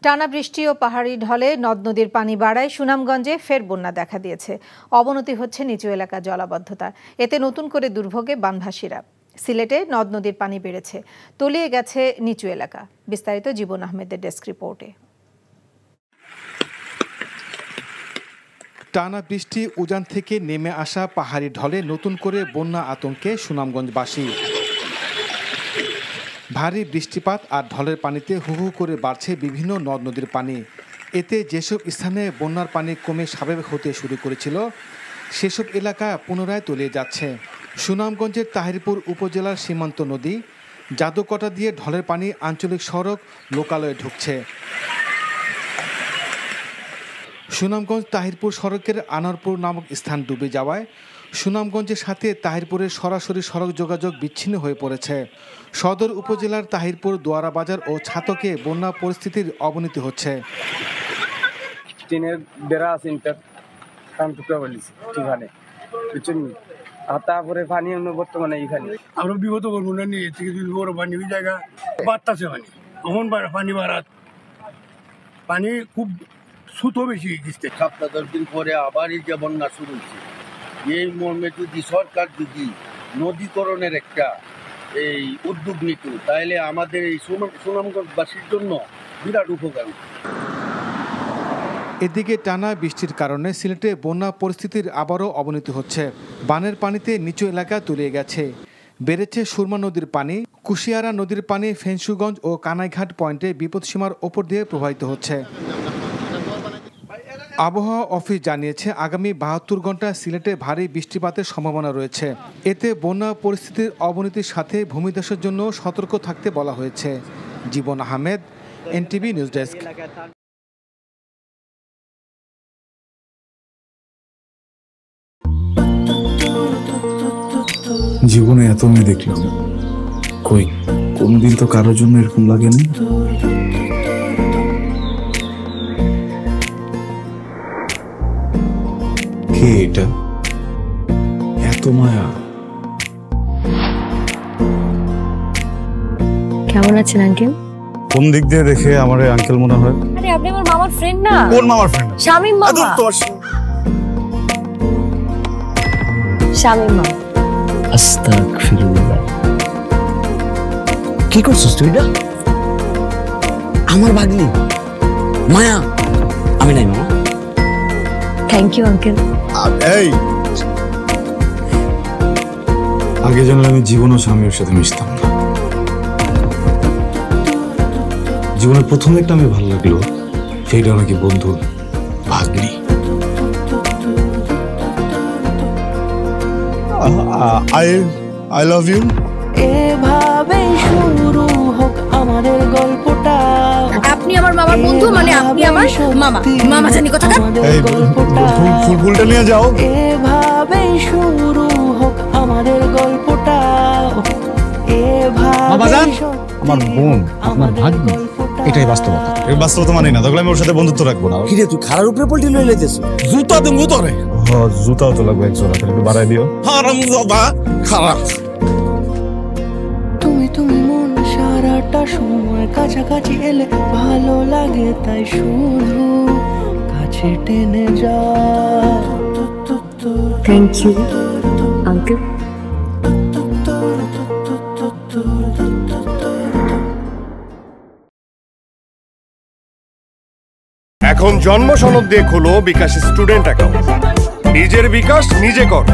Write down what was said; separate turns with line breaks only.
টানা বৃষ্টি ও পাহাড়ি ঢলে নদ নদীর পানি বাড়ায় সুনামগঞ্জে ফের বন্যা দেখা দিয়েছে। অবনতি হচ্ছে নিচু এলাকা জলাবদ্ধতা, এতে নতুন করে দুর্ভোগে বানভাসীরা। সিলেটে নদ নদীর পানি বেড়েছে, তলিয়ে গেছে নিচু এলাকা। বিস্তারিত জীবন আহমেদের ডেস্ক রিপোর্টে।
টানা বৃষ্টি উজান থেকে নেমে আসা পাহাড়ি ঢলে নতুন করে বন্যা আতঙ্কে সুনামগঞ্জবাসী। ভারী বৃষ্টিপাত আর ঢলের পানিতে হু হু করে বাড়ছে বিভিন্ন নদ নদীর পানি। এতে যেসব স্থানে বন্যার পানি কমে স্বাভাবিক হতে শুরু করেছিল, সেসব এলাকা পুনরায় তলিয়ে যাচ্ছে। সুনামগঞ্জের তাহিরপুর উপজেলার সীমান্ত নদী জাদুকটা দিয়ে ঢলের পানি আঞ্চলিক সড়ক লোকালয়ে ঢুকছে। সুনামগঞ্জ তাহিরপুর সড়কের আনারপুর নামক স্থান ডুবে যাওয়ায় সুনামগঞ্জের সাথে তাহিরপুরের সরাসরি সড়ক যোগাযোগ বিচ্ছিন্ন হয়ে পড়েছে। সদর উপজেলার তাহিরপুর, দোয়ারা বাজার ও ছাতকে বন্যা পরিস্থিতির অবনতি হচ্ছে।
তারপরে পানি বর্তমানে এখানে
আমরা বিগত করবো না নিয়ে থেকে বড় পানি ওই জায়গা বাড়তেছে, পানি বাড়াত পানি খুব সুতো বেশি গেছে।
সপ্তাহ 10 দিন পরে আবার এই যে বন্যা শুরু হচ্ছে। এই মর্মে যদি সরকার যদি নদীকরণের একটা এই উদ্যোগ নিত, তাহলে আমাদের এই সুনামগঞ্জবাসীর জন্য বিরাট উপকারী।
এদিকে টানা বৃষ্টির কারণে সিলেটে বন্যা পরিস্থিতির আবারও অবনতি হচ্ছে। বানের পানিতে নিচু এলাকা তলিয়ে গেছে, বেড়েছে সুরমা নদীর পানি। কুশিয়ারা নদীর পানি ফেঞ্চুগঞ্জ ও কানাইঘাট পয়েন্টে বিপদসীমার ওপর দিয়ে প্রবাহিত হচ্ছে। আবহাওয়া অফিস জানিয়েছে, আগামী 72 ঘন্টা সিলেটে ভারী বৃষ্টিপাতের সম্ভাবনা রয়েছে। এতে বন্যা পরিস্থিতির অবনতির সাথে ভূমিধসের জন্য সতর্ক থাকতে বলা হয়েছে। জীবন আহমেদ, এনটিভি নিউজ ডেস্ক।
জীবনে এত মেয়ে দেখলাম, কই কোনদিন তো কারোর জন্য এরকম লাগেনি। কে এটা? এত মায়া।
কেমন আছেন আঙ্কেল?
কোন দিক দিয়ে দেখে আমার আঙ্কেল মনে হয়?
আরে আপনি আমার মামার ফ্রেন্ড না?
কোন মামার ফ্রেন্ড?
শামীম মামা। শামীম মামা।
আস্তাগফিরুল্লাহ। কি করছিস তুই? এটা আমার ভাগ্নি মায়া। আমি নাই মামা।
Thank you uncle.
এই আগে জানলে আমি জীবন ও স্বামীর সাথে মিশতাম না। জীবনের প্রথম একটা আমি ভালো লাগলো, সেটা নাকি বন্ধুর ভাগ্নি। I love you.
এভাবে শুরু হোক আমাদের গল্পটা।
আপনি আমার মামার বন্ধু, মানে আপনি আমার মামা। মামা জানি কথা।
এই ফুলটা নিয়ে যাও।
এভাবে শুরু হোক আমাদের গল্পটা।
এভাবে আমার বোন আপনার ভাগ্নি, এটাই বাস্তবতা। এই বাস্তবতা মানি না, তাহলে আমি ওর সাথে বন্ধুত্ব রাখবো না।
কি রে তুই খারার উপরে পল্টি লয়ে লাইতেছ?
জুতা দেবো তোরে। হ্যাঁ জুতাও তো লাগবে, এক জোড়া একটু বাড়াই দিও। হারামজাদা খারাপ।
তুমি মন সারাটা সময় কাছাকাছি এলে ভালো লাগে, তাই শুধু কাছে টেনে যা।
Thank you uncle.
এখন জন্ম সনদ দিয়ে খোলো বিকাশ স্টুডেন্ট অ্যাকাউন্ট। নিজের বিকাশ নিজে কর।